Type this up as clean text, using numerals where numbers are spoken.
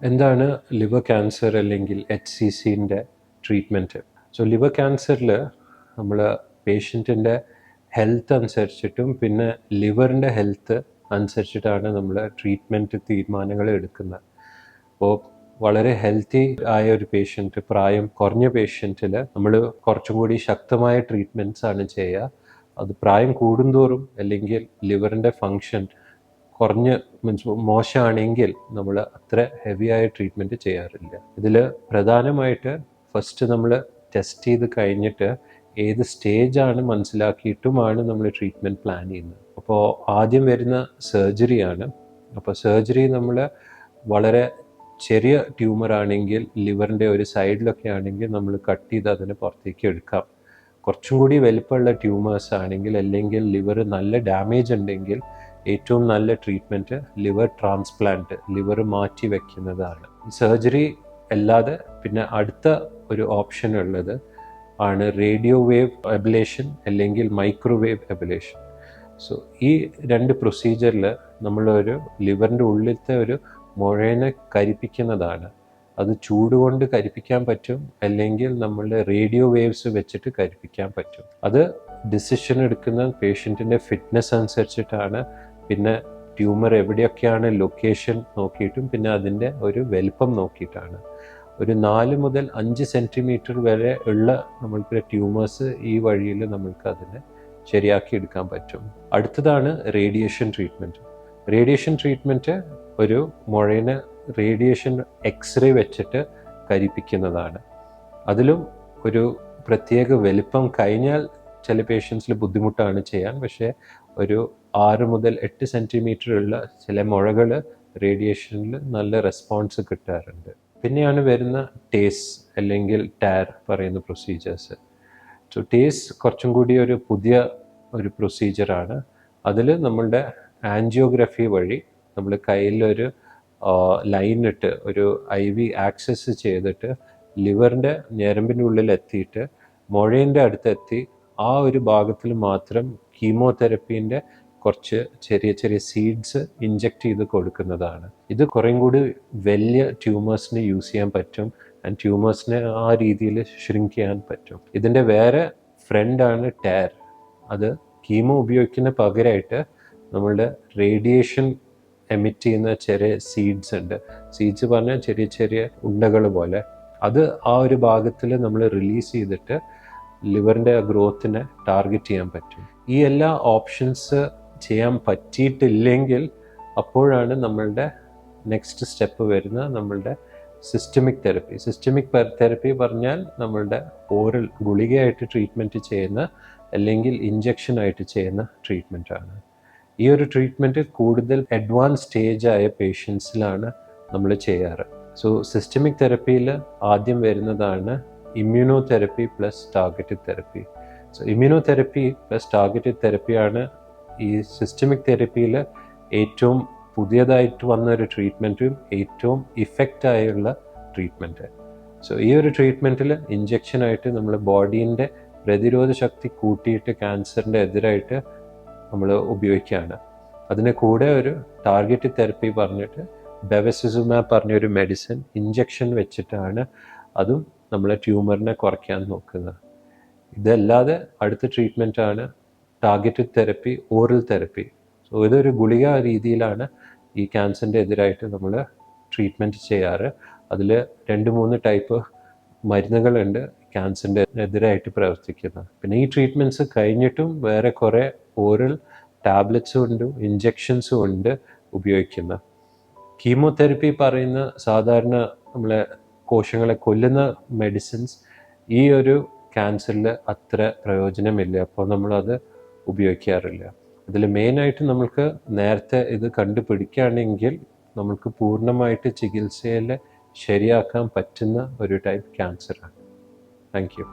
എന്താണ് liver cancer അല്ലെങ്കിൽ HCCൻ്റെ treatment? So liver ക്യാൻസറിൽ നമ്മൾ പേഷ്യൻറ്റിൻ്റെ ഹെൽത്ത് അനുസരിച്ചിട്ടും പിന്നെ ലിവറിൻ്റെ ഹെൽത്ത് അനുസരിച്ചിട്ടാണ് നമ്മൾ ട്രീറ്റ്മെൻറ്റ് തീരുമാനങ്ങൾ എടുക്കുന്നത്. അപ്പോൾ വളരെ ഹെൽത്തി ആയ ഒരു പേഷ്യൻറ്റ്, പ്രായം കുറഞ്ഞ പേഷ്യൻറ്റിൽ നമ്മൾ കുറച്ചും കൂടി ശക്തമായ ട്രീറ്റ്മെൻറ്റ്സ് ആണ് ചെയ്യുക. അത് പ്രായം കൂടുന്തോറും അല്ലെങ്കിൽ ലിവറിൻ്റെ ഫങ്ഷൻ കുറഞ്ഞ് മോശമാണെങ്കിൽ നമ്മൾ അത്ര ഹെവി ആയ ട്രീറ്റ്മെൻറ്റ് ചെയ്യാറില്ല. ഇതിൽ പ്രധാനമായിട്ട് ഫസ്റ്റ് നമ്മൾ ടെസ്റ്റ് ചെയ്ത് കഴിഞ്ഞിട്ട് ഏത് സ്റ്റേജാണ് മനസ്സിലാക്കിയിട്ടുമാണ് നമ്മൾ ട്രീറ്റ്മെൻറ്റ് പ്ലാൻ ചെയ്യുന്നത്. അപ്പോൾ ആദ്യം വരുന്ന സർജറിയാണ്. അപ്പോൾ സർജറി നമ്മൾ വളരെ ചെറിയ ട്യൂമർ ആണെങ്കിൽ, ലിവറിൻ്റെ ഒരു സൈഡിലൊക്കെ ആണെങ്കിൽ നമ്മൾ കട്ട് ചെയ്ത് അതിനെ പുറത്തേക്ക് എടുക്കാം. കുറച്ചും കൂടി വലിപ്പമുള്ള ട്യൂമേഴ്സ് ആണെങ്കിൽ അല്ലെങ്കിൽ ലിവർ നല്ല ഡാമേജ് ഉണ്ടെങ്കിൽ ഏറ്റവും നല്ല ട്രീറ്റ്മെൻറ്റ് ലിവർ ട്രാൻസ്പ്ലാന്റ്, ലിവർ മാറ്റി വയ്ക്കുന്നതാണ്. സർജറി അല്ലാതെ പിന്നെ അടുത്ത ഒരു ഓപ്ഷൻ ഉള്ളത് ആണ് റേഡിയോ വേവ് എബലേഷൻ അല്ലെങ്കിൽ മൈക്രോവേവ് എബലേഷൻ. സോ ഈ രണ്ട് പ്രൊസീജിയറിൽ നമ്മളൊരു ലിവറിൻ്റെ ഉള്ളിലത്തെ ഒരു മുഴനെ കരിപ്പിക്കുന്നതാണ്. അത് ചൂടുകൊണ്ട് കരിപ്പിക്കാൻ പറ്റും, അല്ലെങ്കിൽ നമ്മൾ റേഡിയോ വേവ്സ് വെച്ചിട്ട് കരിപ്പിക്കാൻ പറ്റും. അത് ഡിസിഷൻ എടുക്കുന്ന പേഷ്യൻറ്റിൻ്റെ ഫിറ്റ്നസ് അനുസരിച്ചിട്ടാണ്. പിന്നെ ട്യൂമർ എവിടെയൊക്കെയാണ് ലൊക്കേഷൻ നോക്കിയിട്ടും പിന്നെ അതിൻ്റെ ഒരു വലിപ്പം നോക്കിയിട്ടാണ്. ഒരു 4 മുതൽ 5 സെൻറ്റിമീറ്റർ വരെ ഉള്ള നമ്മൾക്ക് ട്യൂമേഴ്സ് ഈ വഴിയിൽ നമ്മൾക്ക് അതിനെ ശരിയാക്കി എടുക്കാൻ പറ്റും. അടുത്തതാണ് റേഡിയേഷൻ ട്രീറ്റ്മെൻറ്റ്. റേഡിയേഷൻ ട്രീറ്റ്മെൻറ്റ് ഒരു മുഴനെ റേഡിയേഷൻ എക്സ്റേ വെച്ചിട്ട് കരിപ്പിക്കുന്നതാണ്. അതിലും ഒരു പ്രത്യേക വലിപ്പം കഴിഞ്ഞാൽ ചില പേഷ്യൻസിൽ ബുദ്ധിമുട്ടാണ് ചെയ്യാൻ. പക്ഷേ ഒരു 6 മുതൽ 8 സെൻറ്റിമീറ്റർ ഉള്ള ചില മുഴകൾ റേഡിയേഷനിൽ നല്ല റെസ്പോൺസ് കിട്ടാറുണ്ട്. പിന്നെയാണ് വരുന്ന ടേസ് അല്ലെങ്കിൽ ടാർ പറയുന്ന പ്രൊസീജിയേഴ്സ്. സോ ടേസ് കുറച്ചും കൂടി ഒരു പുതിയ ഒരു പ്രൊസീജിയറാണ്. അതിൽ നമ്മളുടെ ആൻജിയോഗ്രഫി വഴി നമ്മൾ കയ്യിലൊരു ലൈൻ ഇട്ട് ഒരു IV ആക്സസ് ചെയ്തിട്ട് ലിവറിൻ്റെ ഞരമ്പിൻ്റെ ഉള്ളിൽ എത്തിയിട്ട് മുഴേൻ്റെ അടുത്തെത്തി ആ ഒരു ഭാഗത്തിൽ മാത്രം കീമോതെറപ്പീൻ്റെ കുറച്ച് ചെറിയ ചെറിയ സീഡ്സ് ഇഞ്ചെക്റ്റ് ചെയ്ത് കൊടുക്കുന്നതാണ്. ഇത് കുറേം കൂടി വലിയ ട്യൂമേഴ്സിന് യൂസ് ചെയ്യാൻ പറ്റും. ആൻഡ് ട്യൂമേഴ്സിനെ ആ രീതിയിൽ ഷ്രിങ്ക് ചെയ്യാൻ പറ്റും. ഇതിൻ്റെ വേറെ ഫ്രണ്ടാണ് ടാർ. അത് കീമോ ഉപയോഗിക്കുന്ന പകരമായിട്ട് നമ്മളുടെ റേഡിയേഷൻ എമിറ്റ് ചെയ്യുന്ന ചെറിയ സീഡ്സ് ഉണ്ട്. സീഡ്സ് പറഞ്ഞാൽ ചെറിയ ചെറിയ ഉണ്ടകൾ പോലെ. അത് ആ ഒരു ഭാഗത്തിൽ നമ്മൾ റിലീസ് ചെയ്തിട്ട് ലിവറിൻ്റെ ഗ്രോത്തിനെ ടാർഗറ്റ് ചെയ്യാൻ പറ്റും. ഈ എല്ലാ ഓപ്ഷൻസ് ചെയ്യാൻ പറ്റിയിട്ടില്ലെങ്കിൽ അപ്പോഴാണ് നമ്മളുടെ നെക്സ്റ്റ് സ്റ്റെപ്പ് വരുന്ന നമ്മളുടെ സിസ്റ്റമിക് തെറപ്പി. സിസ്റ്റമിക് തെറപ്പി പറഞ്ഞാൽ നമ്മളുടെ ഓറൽ ഗുളികയായിട്ട് ട്രീറ്റ്മെൻറ്റ് ചെയ്യുന്ന അല്ലെങ്കിൽ ഇഞ്ചക്ഷനായിട്ട് ചെയ്യുന്ന ട്രീറ്റ്മെൻറ്റാണ്. ഈ ഒരു ട്രീറ്റ്മെൻറ്റ് കൂടുതൽ അഡ്വാൻസ് സ്റ്റേജായ പേഷ്യൻസിലാണ് നമ്മൾ ചെയ്യാറ്. സോ സിസ്റ്റമിക് തെറപ്പിയിൽ ആദ്യം വരുന്നതാണ് immuno therapy plus targeted therapy. So immuno therapy plus targeted തെറപ്പിയാണ് ഈ സിസ്റ്റമിക് തെറപ്പിയിൽ ഏറ്റവും പുതിയതായിട്ട് വന്ന ഒരു ട്രീറ്റ്മെൻറ്റും ഏറ്റവും ഇഫക്റ്റായുള്ള ട്രീറ്റ്മെൻറ്റ്. സോ ഈ ഒരു ട്രീറ്റ്മെൻറ്റിൽ ഇഞ്ചക്ഷനായിട്ട് നമ്മൾ ബോഡീൻ്റെ പ്രതിരോധ ശക്തി കൂട്ടിയിട്ട് ക്യാൻസറിൻ്റെ എതിരായിട്ട് നമ്മൾ ഉപയോഗിക്കുകയാണ്. അതിന് കൂടെ ഒരു ടാർഗറ്റഡ് തെറപ്പി പറഞ്ഞിട്ട് ബെവസിസുമാബ് പറഞ്ഞൊരു മെഡിസിൻ ഇഞ്ചക്ഷൻ വെച്ചിട്ടാണ് അതും നമ്മളെ ട്യൂമറിനെ കുറയ്ക്കാൻ നോക്കുന്നത്. ഇതല്ലാതെ അടുത്ത ട്രീറ്റ്മെൻറ്റാണ് targeted therapy, oral therapy. So ഇതൊരു ഗുളിക രീതിയിലാണ് ഈ ക്യാൻസറിൻ്റെ എതിരായിട്ട് നമ്മൾ ട്രീറ്റ്മെൻറ്റ് ചെയ്യാറ്. അതിൽ 2-3 ടൈപ്പ് മരുന്നുകളുണ്ട് ക്യാൻസറിൻ്റെ എതിരായിട്ട് പ്രവർത്തിക്കുന്നത്. പിന്നെ ഈ ട്രീറ്റ്മെൻറ്റ്സ് കഴിഞ്ഞിട്ടും വേറെ കുറേ ഓറൽ ടാബ്ലറ്റ്സും ഉണ്ട്, ഇഞ്ചക്ഷൻസും ഉണ്ട് ഉപയോഗിക്കുന്ന. കീമോതെറപ്പി പറയുന്ന സാധാരണ നമ്മളെ കോശങ്ങളെ കൊല്ലുന്ന മെഡിസിൻസ് ഈ ഒരു ക്യാൻസറിൽ അത്ര പ്രയോജനമില്ല. അപ്പോൾ നമ്മളത് ഉപയോഗിക്കാറില്ല. ഇതിൽ മെയിനായിട്ട് നമുക്ക് നേരത്തെ ഇത് കണ്ടുപിടിക്കുകയാണെങ്കിൽ നമുക്ക് പൂർണ്ണമായിട്ട് ചികിത്സയിൽ ശരിയാക്കാൻ പറ്റുന്ന ഒരു ടൈപ്പ് ക്യാൻസറാണ്. Thank you.